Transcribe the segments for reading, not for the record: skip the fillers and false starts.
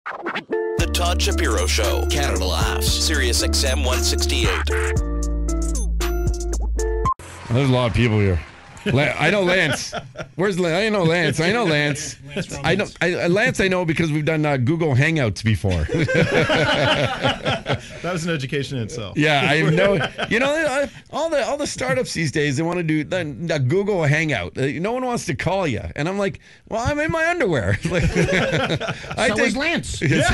The Todd Shapiro Show, Canada Laughs, SiriusXM 168. There's a lot of people here. I know Lance. Where's Lance? I know Lance. Lance I know because we've done Google Hangouts before. That was an education in itself. Yeah, I know. You know, all the startups these days, they want to do the Google Hangout. No one wants to call you, and I'm like, well, I'm in my underwear. So is Lance. Hence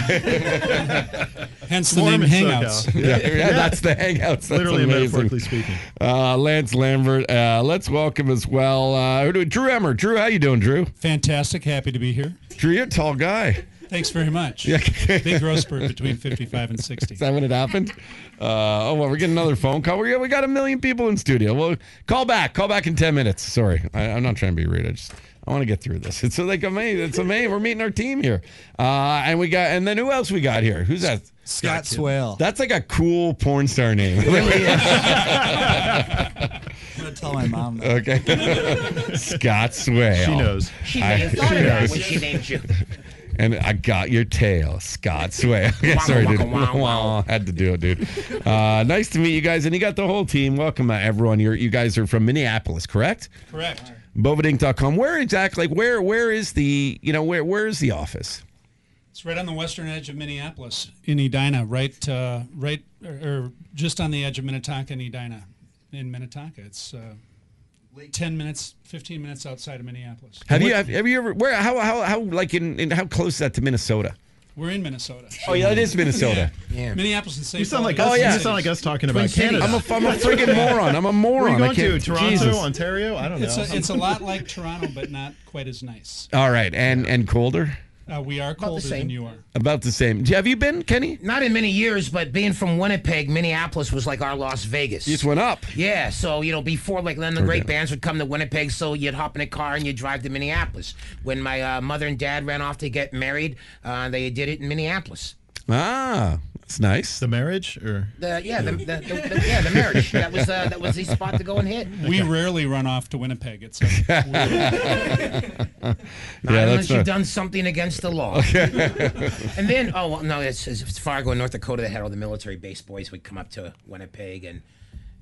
the name Hangouts. Yeah, that's the Hangouts. That's literally amazing. and metaphorically speaking. Lance Lambert. Let's welcome as well Drew Emmer. Drew, how you doing, Drew? Fantastic. Happy to be here. Drew, you're a tall guy. Thanks very much. Yeah. Big growth spurt between 55 and 60. Is that when it happened? We're getting another phone call. We got 1 million people in studio. Well, call back. Call back in 10 minutes. Sorry. I'm not trying to be rude. I want to get through this. It's like amazing. It's amazing. We're meeting our team here. And then who else we got here? Who's that? Scott Swale. That's like a cool porn star name. I'm going to tell my mom that. Okay. Scott Swale. She knows. She may have thought of that when she named you. And I got your tail, Scott Swale. Sorry, dude. Had to do it, dude. Nice to meet you guys. And you got the whole team. Welcome, everyone. You guys are from Minneapolis, correct? Correct. Bovedinc.com. Where exactly? Where is the office? It's right on the western edge of Minneapolis, in Edina, right, just on the edge of Minnetonka and Edina. In Minnetonka, it's 10 minutes, 15 minutes outside of Minneapolis. Have you ever? Where? How close is that to Minnesota? We're in Minnesota. Oh yeah, it is Minnesota. Yeah. Minneapolis and St. You sound Paul. like us. You sound like us talking about Canada. I'm a friggin' moron. I'm a moron. Where are you going to? Toronto, Jesus. Ontario? I don't know. It's a lot like Toronto, but not quite as nice. All right, and colder. We are colder than you are. About the same. Have you been, Kenny? Not in many years, but being from Winnipeg, Minneapolis was like our Las Vegas. You just went up. Yeah, so, before, then the great bands would come to Winnipeg, so you'd hop in a car and you'd drive to Minneapolis. When my mother and dad ran off to get married, they did it in Minneapolis. Ah, that's nice. The marriage, or the marriage. That was the spot to go and hit. We rarely run off to Winnipeg. It's unless you've done something against the law. And then, it's Fargo, North Dakota. They had all the military base boys would come up to Winnipeg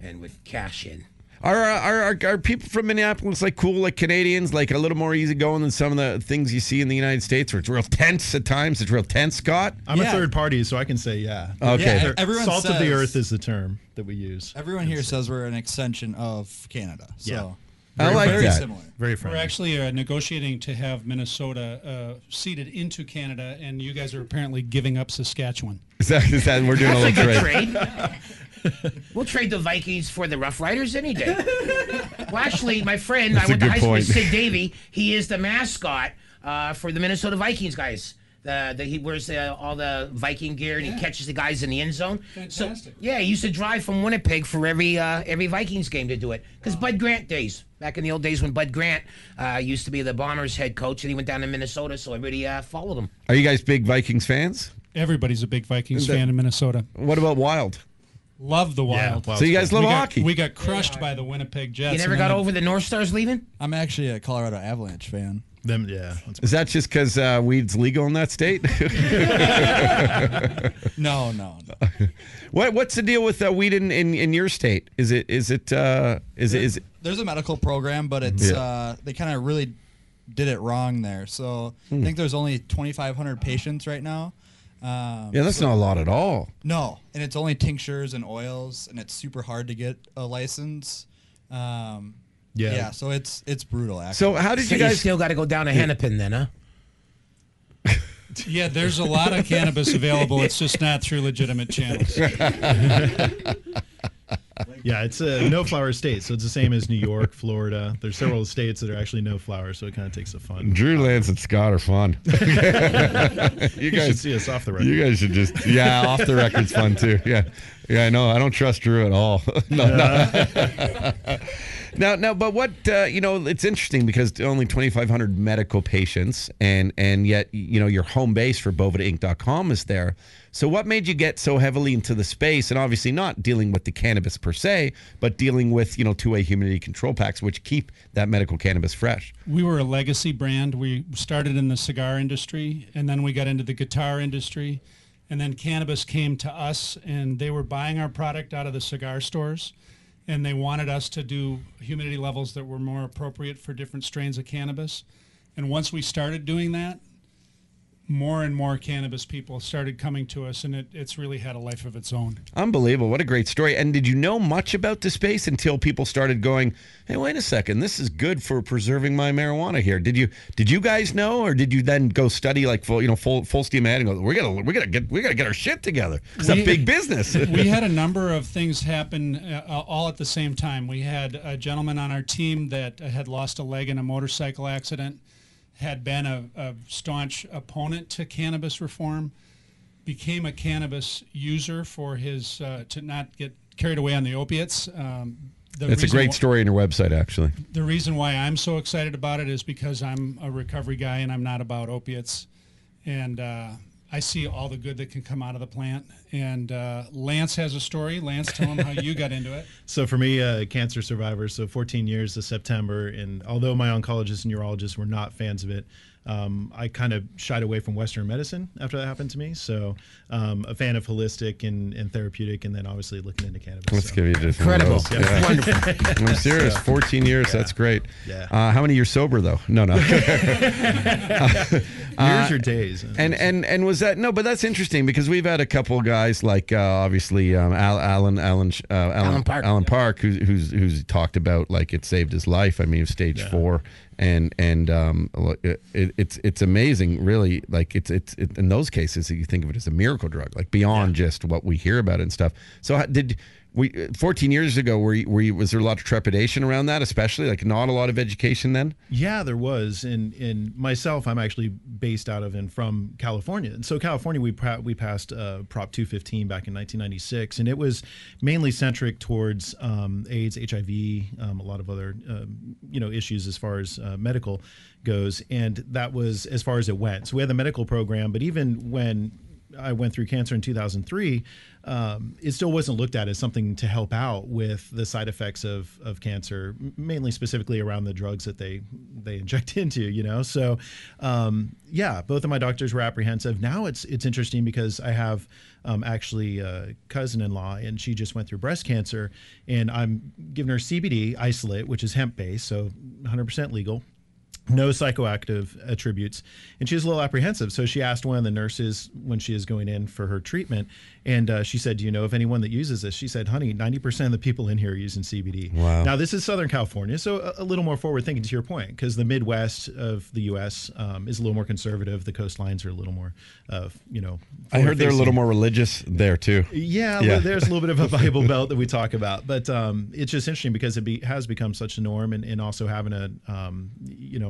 and would cash in. Are people from Minneapolis like cool, like Canadians, like a little more easygoing than some of the things you see in the United States, where it's real tense at times? It's real tense, Scott. I'm a third party, so I can say yeah. Okay. Yeah, everyone Salt of the says- earth is the term that we use. Everyone here says we're an extension of Canada. So Yeah. I like very that. similar. Very We're friendly. actually negotiating to have Minnesota ceded into Canada, and you guys are apparently giving up Saskatchewan. Is that we're doing That's a a little good trade? trade. We'll trade the Vikings for the Rough Riders any day. Well, actually, my friend, That's I went a to good high school point. with Sid Davey. He is the mascot for the Minnesota Vikings guys. He wears all the Viking gear and he catches the guys in the end zone. Fantastic. So, yeah, he used to drive from Winnipeg for every Vikings game to do it. Because Bud Grant days, back in the old days when Bud Grant used to be the Bombers head coach, and he went down to Minnesota, so everybody followed him. Are you guys big Vikings fans? Everybody's a big Vikings fan in Minnesota. What about Wild? Love the Wild. Wild So you guys love hockey? We got crushed by the Winnipeg Jets. You never and got then over the North Stars leaving? I'm actually a Colorado Avalanche fan. Them, yeah. Is that just because weed's legal in that state? No. What's the deal with weed in your state? Is it? There's a medical program, but it's they kind of really did it wrong there. So I think there's only 2,500 patients right now. Yeah, that's not a lot at all. No, and it's only tinctures and oils, and it's super hard to get a license. Yeah, so it's brutal. Actually, So how did So you guys? still got to go down to Hennepin then, huh? Yeah, there's a lot of cannabis available. It's just not through legitimate channels. Yeah, it's a no-flower state, so it's the same as New York, Florida. There's several states that are actually no-flower, so it kind of takes the fun. Drew, Lance, and Scott are fun. You should see us off the record. You guys should just off the record's fun too. Yeah, I know. I don't trust Drew at all. No. Now, but what it's interesting because only 2,500 medical patients, and yet your home base for BovedaInc.com is there. So what made you get so heavily into the space, and obviously not dealing with the cannabis per se, but dealing with two-way humidity control packs, which keep that medical cannabis fresh? We were a legacy brand. We started in the cigar industry, and then we got into the guitar industry, and then cannabis came to us, and they were buying our product out of the cigar stores, and they wanted us to do humidity levels that were more appropriate for different strains of cannabis. And once we started doing that, more and more cannabis people started coming to us, and it's really had a life of its own. Unbelievable. What a great story. And did you know much about the space until people started going, hey, wait a second, this is good for preserving my marijuana here? Did you guys know, or did you then go study like full steam ahead and go, we gotta get our shit together? It's a big business. We had a number of things happen all at the same time. We had a gentleman on our team that had lost a leg in a motorcycle accident, had been a staunch opponent to cannabis reform, became a cannabis user for his to not get carried away on the opiates. It's a great story on your website, actually. The reason why I'm so excited about it is because I'm a recovery guy and I'm not about opiates. And I see all the good that can come out of the plant. And Lance has a story. Lance, tell him how you got into it. So for me, a cancer survivor, so 14 years this September. And although my oncologists and urologists were not fans of it, I kind of shied away from Western medicine after that happened to me. So a fan of holistic and therapeutic, and then obviously looking into cannabis. Let's give you just incredible. Yeah. Wonderful. I'm serious. 14 years. Yeah. That's great. Yeah. How many years sober though? No. Years or days. And was that but that's interesting because we've had a couple of guys like obviously Alan Park who's talked about like it saved his life. I mean, stage 4. And it's amazing, really. Like it's in those cases, you think of it as a miracle drug, like beyond just what we hear about it and stuff. So 14 years ago, was there a lot of trepidation around that, especially like not a lot of education then? Yeah, there was. And myself, I'm actually based out of and from California. And so California, we passed Prop 215 back in 1996, and it was mainly centric towards AIDS, HIV, a lot of other issues as far as medical goes. And that was as far as it went. So we had the medical program, but even when I went through cancer in 2003, it still wasn't looked at as something to help out with the side effects of cancer, mainly specifically around the drugs that they inject into, So, both of my doctors were apprehensive. Now it's interesting because I have actually a cousin-in-law, and she just went through breast cancer, and I'm giving her CBD isolate, which is hemp-based, so 100% legal. No psychoactive attributes. And she was a little apprehensive. So she asked one of the nurses when she is going in for her treatment. And she said, do you know of anyone that uses this? She said, honey, 90% of the people in here are using CBD. Wow. Now, this is Southern California, so a little more forward thinking to your point, because the Midwest of the U.S. Is a little more conservative. The coastlines are a little more, I heard they're a little more religious there, too. Yeah, there's a little bit of a Bible belt that we talk about. But it's just interesting because it has become such a norm. And also having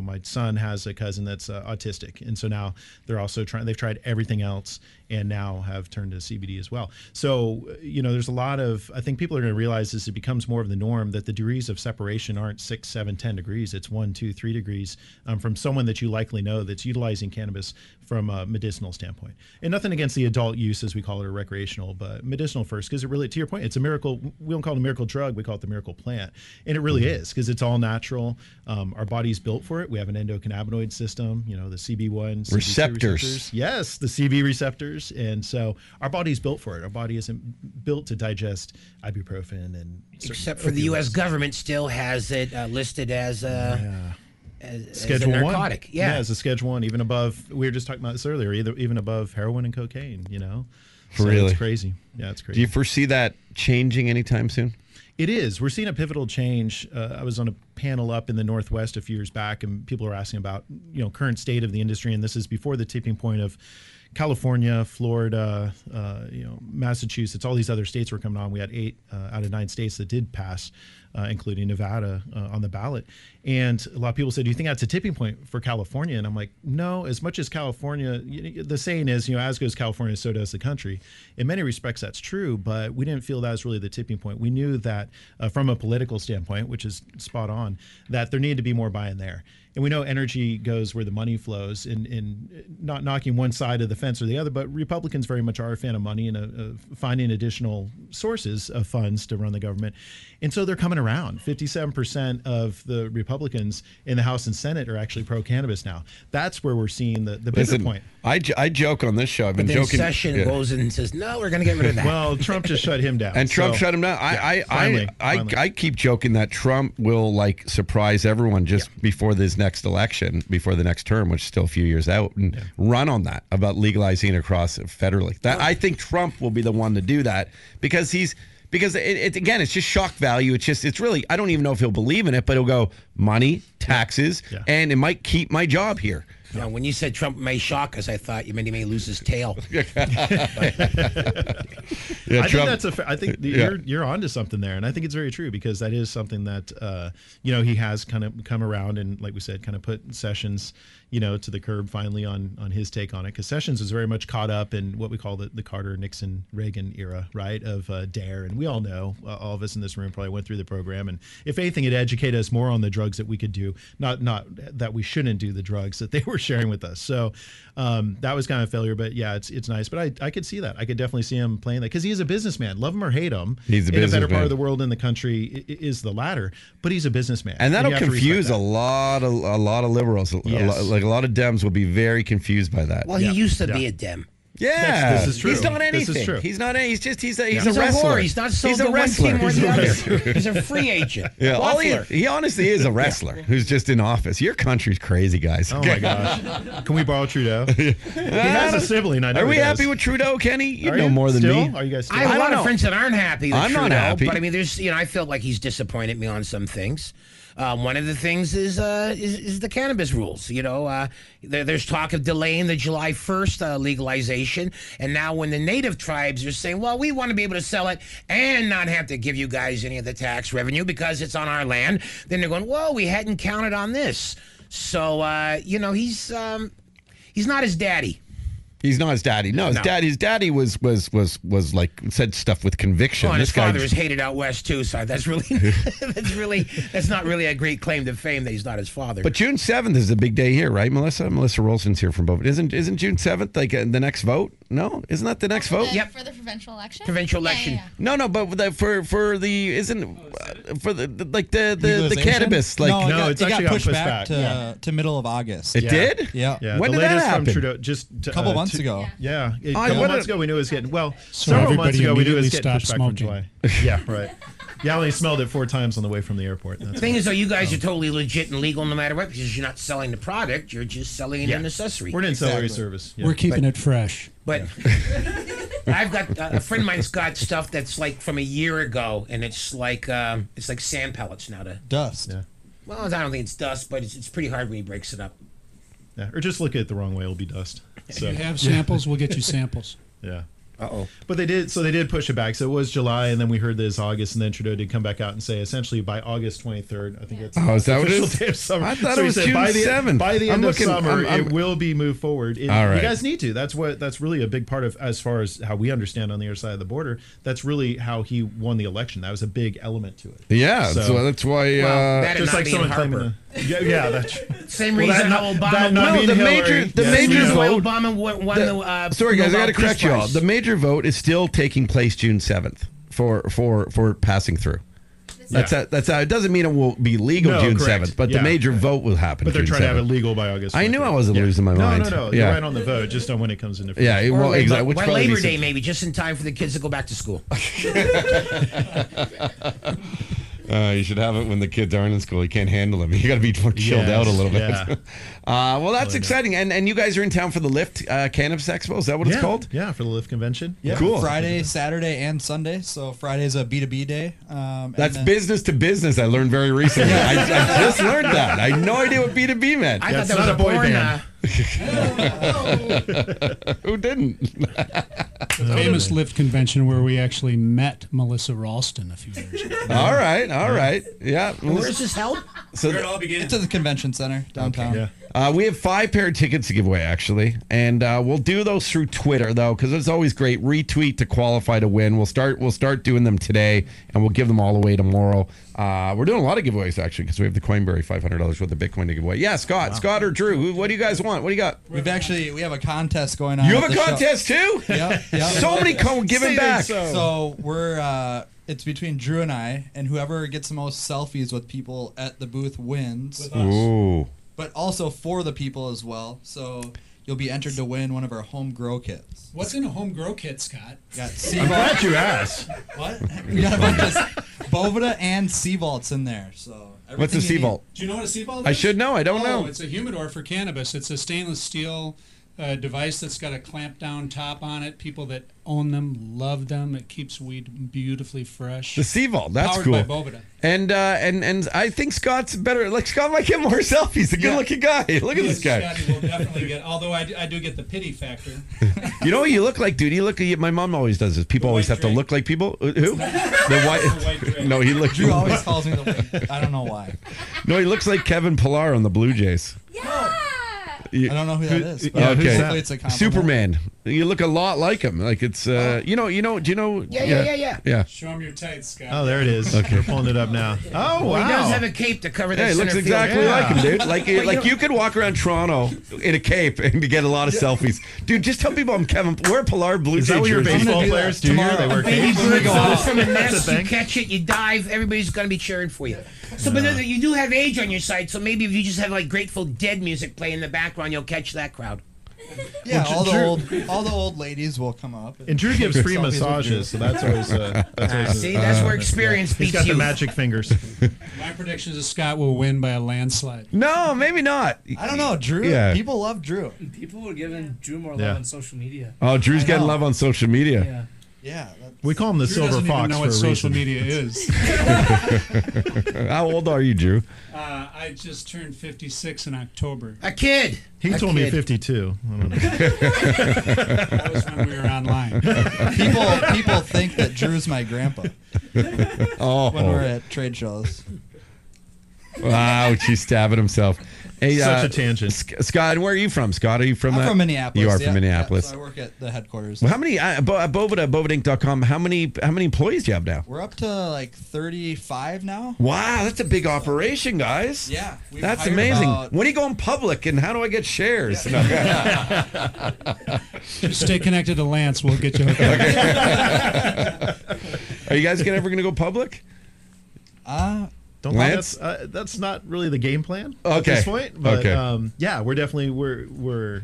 my son has a cousin that's autistic, and so now they're also they've tried everything else and now have turned to CBD as well. So there's a lot of, I think people are going to realize as it becomes more of the norm that the degrees of separation aren't 6, 7, 10 degrees. It's 1, 2, 3 degrees from someone that you likely know that's utilizing cannabis from a medicinal standpoint. And nothing against the adult use, as we call it, or recreational, but medicinal first, because it really, to your point, it's a miracle. We don't call it a miracle drug, we call it the miracle plant. And it really is, because it's all natural. Our body's built for it. We have an endocannabinoid system, the CB1 receptors. Yes, the CB receptors. And so our body's built for it. Our body isn't built to digest ibuprofen and except for the U.S. government still has it listed as Schedule a narcotic. 1. Yeah, as a Schedule 1, even above. We were just talking about this earlier. Even above heroin and cocaine. So really, it's crazy. Yeah, it's crazy. Do you foresee that changing anytime soon? It is. We're seeing a pivotal change. I was on a panel up in the Northwest a few years back, and people were asking about current state of the industry, and this is before the tipping point of California, Florida, Massachusetts, all these other states were coming on. We had 8 out of 9 states that did pass, including Nevada, on the ballot. And a lot of people said, do you think that's a tipping point for California? And I'm like, no, as much as California, the saying is, as goes California, so does the country. In many respects, that's true, but we didn't feel that was really the tipping point. We knew that from a political standpoint, which is spot on, that there needed to be more buy-in there. And we know energy goes where the money flows, in not knocking one side of the fence or the other, but Republicans very much are a fan of money and finding additional sources of funds to run the government. And so they're coming around. 57% of the Republicans in the House and Senate are actually pro-cannabis now. That's where we're seeing the bigger point. I joke on this show. I've been joking. Session goes and says, no, we're going to get rid of that. Well, Trump just shut him down. And Trump shut him down. Finally. I keep joking that Trump will like surprise everyone just before this next election, before the next term, which is still a few years out, and run on that about legalizing it across federally. That I think Trump will be the one to do that because again, it's just shock value. It's really, I don't even know if he'll believe in it, but he'll go money, taxes, and it might keep my job here. Now, when you said Trump may shock us, I thought you meant he may lose his tail. I think you're onto something there, and I think it's very true because that is something that he has kind of come around and, like we said, kind of put Sessions to the curb finally on his take on it, because Sessions was very much caught up in what we call the Carter, Nixon, Reagan era, right, of DARE, and we all know, all of us in this room probably went through the program, and if anything, it educated us more on the drugs that we could do, not that we shouldn't do the drugs that they were sharing with us. So that was kind of a failure, but yeah, it's nice. But I could see that. I could definitely see him playing that because he is a businessman. Love him or hate him, he's a in a better businessman. part of the world in the country is the latter, but he's a businessman, and that'll confuse a lot of liberals. Like a lot of Dems will be very confused by that. Well, he used to be a Dem. Yeah, this is true. He's not anything. This is true. He's not. He's a He's wrestler. He's not so he's a one wrestler. team or the other. He's a free agent. Yeah, he honestly is a wrestler who's just in office. Your country's crazy, guys. Oh my gosh! Can we borrow Trudeau? He has a sibling. I know. Are we he does. happy with Trudeau, Kenny? You know you more than still? me. Are you guys? Still? I have a lot don't of friends that aren't happy with I'm Trudeau, not happy. but I mean, there's I feel like he's disappointed me on some things. One of the things is the cannabis rules. There's talk of delaying the July 1st legalization, and now when the native tribes are saying, well, we want to be able to sell it and not have to give you guys any of the tax revenue because it's on our land, then they're going, well, we hadn't counted on this. So he's not his daddy. He's not his daddy. No, his daddy was like said stuff with conviction. Oh, and this his father is hated out west too. So that's not really a great claim to fame that he's not his father. But June 7th is a big day here, right, Melissa? Melissa Rolson's here from Boveda. Isn't June 7th like the next vote? No, isn't that the next vote? For the provincial election. Provincial election. Yeah. No, but for the cannabis like no, it's it actually got pushed back to middle of August. it did. Yeah. When the did that latest happen? from Trudeau, just A couple months ago. Yeah, a couple months ago we knew it was getting several everybody months ago we knew it was immediately getting pushed stopped back from smoking. July. Yeah, right. Yeah, I only smelled it 4 times on the way from the airport. The thing is, though, you guys are totally legit and legal no matter what because you're not selling the product; you're just selling it in an accessory. We're an ancillary service. Yeah. We're keeping it fresh. But I've got a friend of mine's got stuff that's like from a year ago, and it's like sand pellets now to dust. Yeah. Well, I don't think it's dust, but it's pretty hard when he breaks it up. Yeah, or just look at it the wrong way; it'll be dust. So If you have samples, we'll get you samples. yeah. Uh-oh. But they did push it back. So it was July, and then we heard this August, and then Trudeau did come back out and say essentially by August 23rd. I think that's Oh, is that what it is? day of summer. I thought So it he was said June by the 7th. By the end of summer, I'm- it will be moved forward. All right. You guys need to. That's really a big part of, as far as how we understand on the other side of the border. That's really how he won the election. That was a big element to it. Yeah, so that's why. that and Just not like being someone claiming Harper. yeah, that's Same reason how Obama that not won. being the Hillary. major Yes, vote. Why Obama won the Sorry, guys, I got to Nobel Peace correct you all. Prize. The major vote is still taking place June 7th for passing through. That's how. It doesn't mean it will be legal No, June correct. 7th, but the Yeah. major vote will happen. But they're June trying to have it 7th. legal by August. I knew 23rd. I wasn't losing my mind. No. Yeah. You're right on the vote, just on when it comes into. Yeah, well, exactly. Which By probably Labor be Day, maybe, just in time for the kids to go back to school. You should have it when the kids aren't in school. You can't handle them. You got to be more chilled out a little bit. Yeah. Well, that's exciting. And you guys are in town for the Lift Cannabis Expo. Is that what it's called? Yeah, for the Lift convention. Yeah, Cool. Friday, Saturday, and Sunday. So Friday's a B2B day. That's business to business. I learned very recently. I just learned that. I had no idea what B2B meant. I thought it's that was not a a boy porn. band. Who didn't? Famous Lift convention where we actually met Melissa Ralston a few years ago. All right. Yeah. Where's this held? So It's at the convention center downtown. Yeah. We have 5 pair of tickets to give away, actually, and we'll do those through Twitter though, because it's always great. Retweet to qualify to win. We'll start doing them today, and we'll give them all away tomorrow. We're doing a lot of giveaways actually, because we have the Coinberry $500 worth of Bitcoin to give away. Yeah, Scott or Drew, what do you guys want? What do you got? We have a contest going on. You have a contest too? Yep. So many giving back. So we're it's between Drew and I, and whoever gets the most selfies with people at the booth wins. With us. Ooh. But also for the people as well. So you'll be entered to win one of our home grow kits. What's in a home grow kit, Scott? Got I'm glad you asked. What? We got a bunch of Boveda and sea vaults in there. So What's a sea vault? Do you know what a sea vault is? I should know. I don't know. It's a humidor for cannabis. It's a stainless steel device that's got a clamp down top on it. People that own them love them. It keeps weed beautifully fresh. The sea vault. That's Powered cool. by Boveda. And I think Scott's better. Like Scott might get more selfies. He's a good-looking guy. Look at this guy. Scotty will definitely get. Although I do get the pity factor. You know what you look like, dude? You look. My mom always does this. People always have to look like people. Who? The white. No, he looks. Drew always calls me the white. I don't know why. No, he looks like Kevin Pillar on the Blue Jays. Yeah. I don't know who that is. But Okay. hopefully it's a compliment. Superman. You look a lot like him. Like it's you know, do you know? Yeah. Show him your tights, Scott. Oh, there it is. Okay. We're pulling it up now. Oh, wow. He does have a cape to cover the Yeah, he looks center exactly field. like him, dude. Like you could walk around Toronto in a cape and get a lot of selfies. Dude, just tell people I'm Kevin. Wear Pilar Blue Is Jay that what your jersey. baseball players do here? They wear Baby capes? bird falls from a That's nest, a you thing? catch it, you dive, everybody's going to be cheering for you. So, but you do have age on your side, so maybe if you just have like Grateful Dead music playing in the background, you'll catch that crowd. Yeah, all the old ladies will come up. And Drew gives free Selfies with massages, so that's always. See, that's where experience He's beats got the you. magic fingers. My prediction is Scott will win by a landslide. No, maybe not. I don't know, Drew. Yeah. People love Drew. People were giving Drew more love Yeah. on social media. Oh, Drew's I getting know. love on social media. Yeah. Yeah. We call him the Drew silver doesn't even fox know for what a social reason. media is. How old are you, Drew? I just turned 56 in October. A kid. He told me 52. I don't know. That was when we were online. People think that Drew's my grandpa Oh, when we're at trade shows. wow, he's stabbing himself. Hey, Such a tangent. Scott, where are you from? Scott, are you from? I'm from Minneapolis. You are yeah, from Minneapolis. Yeah, so I work at the headquarters. Well, how many Boveda, Bovedainc.com? How many employees do you have now? We're up to like 35 now. Wow, that's a big operation, guys. Yeah, we've That's hired amazing. about- When are you going public, and how do I get shares? Just stay connected to Lance. We'll get you hooked up. Are you guys ever going to go public? Don't Lance? that's not really the game plan at Okay. this point. But Okay. yeah, we're definitely we're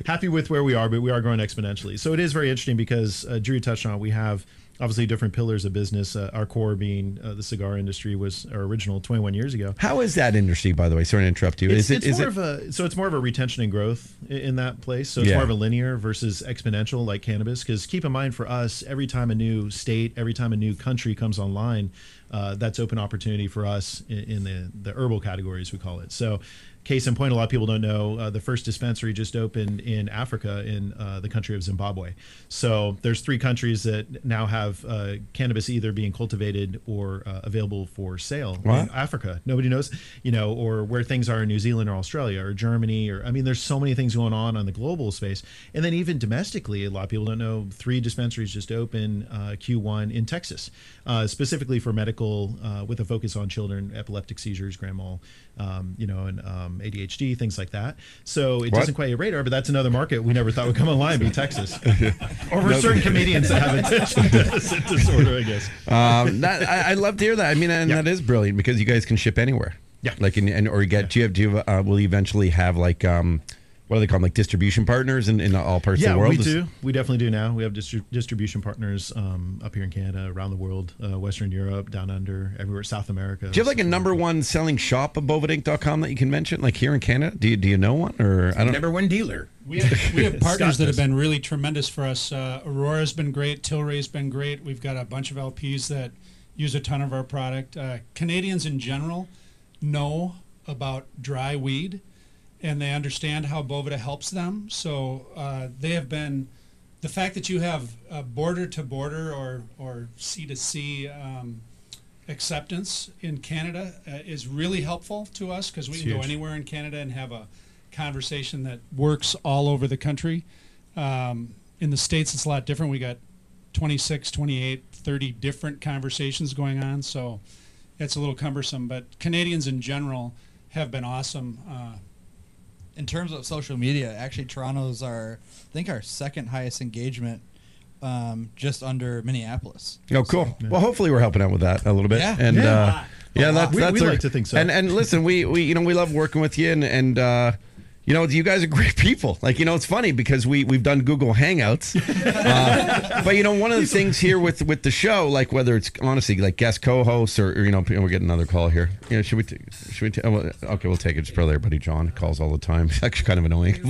happy with where we are, but we are growing exponentially. So it is very interesting because Drew touched on it. We have obviously different pillars of business. Our core being the cigar industry was our original 21 years ago. How is that industry, by the way? Sorry to interrupt you. It's more of a retention and growth in that place. So it's more of a linear versus exponential like cannabis. Because keep in mind for us, every time a new state, every time a new country comes online, that's open opportunity for us in the herbal categories, we call it. So case in point, a lot of people don't know the first dispensary just opened in Africa in the country of Zimbabwe. So there's 3 countries that now have cannabis either being cultivated or available for sale in Africa. Nobody knows, or where things are in New Zealand or Australia or Germany, or I mean, there's so many things going on the global space. And then even domestically, a lot of people don't know 3 dispensaries just opened Q1 in Texas, specifically for medical with a focus on children, epileptic seizures, grand mal, and ADHD, things like that. So it doesn't quite hit radar, but that's another market we never thought would come online, be Texas. Or for certain comedians that have attention deficit disorder, I guess. I love to hear that. I mean, and that is brilliant because you guys can ship anywhere. Yeah. Like, or you get, will you eventually have like, what do they call them, like distribution partners in all parts of the world? Yeah, we do. We definitely do now. We have distribution partners up here in Canada, around the world, Western Europe, down under, everywhere, South America. Do you have like a number one selling shop of Bovedainc.com that you can mention, like here in Canada? Do you know one, or I don't? Number one dealer. We have partners that have been really tremendous for us. Aurora's been great. Tilray's been great. We've got a bunch of LPs that use a ton of our product. Canadians in general know about dry weed, and they understand how Boveda helps them. So they have been, the fact that you have border to border or C to C acceptance in Canada is really helpful to us because we can go anywhere in Canada and have a conversation that works all over the country. In the States, it's a lot different. We got 26, 28, 30 different conversations going on, so it's a little cumbersome. But Canadians in general have been awesome. In terms of social media, actually, Toronto's I think our second highest engagement, just under Minneapolis. Oh, cool. Well, hopefully we're helping out with that a little bit. Yeah. And that's we our, like to think so. And listen, we love working with you, and you guys are great people. Like, it's funny because we've done Google Hangouts, but one of the things here with the show, like whether it's honestly like guest co-hosts or we're getting another call here. Should we? Okay, we'll take it. It's probably our buddy John calls all the time. It's actually kind of annoying.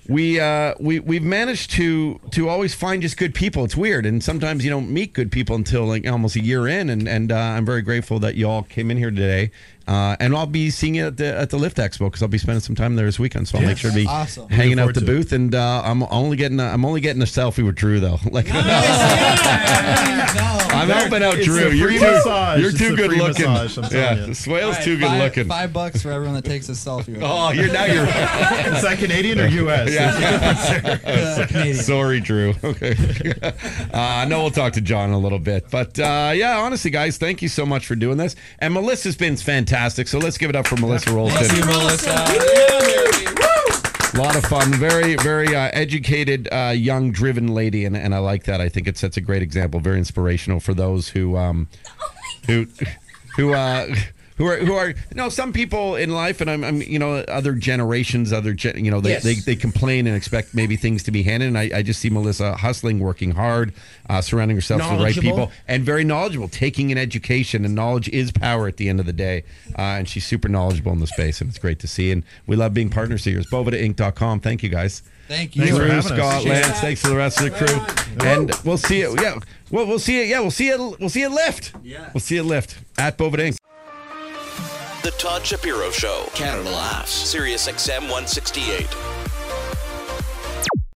We've managed to always find just good people. It's weird, and sometimes you don't meet good people until like almost a year in. And I'm very grateful that you all came in here today. And I'll be seeing you at the Lift Expo because I'll be spending some time there this weekend. So I'll make sure to be hanging out the booth. And I'm only getting a selfie with Drew though. Like I'm helping out Drew. You're too good looking. Yeah, Swale's too good looking. $5 for everyone that takes a selfie. Oh, you're. Is that Canadian or U.S.? Yeah. Canadian. Sorry, Drew. Okay. No, we'll talk to John in a little bit. But honestly, guys, thank you so much for doing this. And Melissa's been fantastic. So let's give it up for Melissa Rolston. Thank you, Melissa. A lot of fun. Very, very educated, young, driven lady, and I like that. I think it sets a great example. Very inspirational for those who are some people in life, and I'm other generations, they complain and expect maybe things to be handed. And I just see Melissa hustling, working hard, surrounding herself with the right people, and very knowledgeable, taking an education. And knowledge is power at the end of the day. And she's super knowledgeable in the space, and it's great to see. And we love being partners here. It's BovedaInc.com. Thank you, guys. Thank you. Thanks for Drew, having us. Scott, Lance. Thanks to the rest of the crew. And we'll see you. Yeah, we'll see you. Yeah, we'll see you. We'll see you at Lyft. Yeah. We'll see you at Lyft at Boveda Inc. The Todd Shapiro Show. Canada Laughs. SiriusXM 168.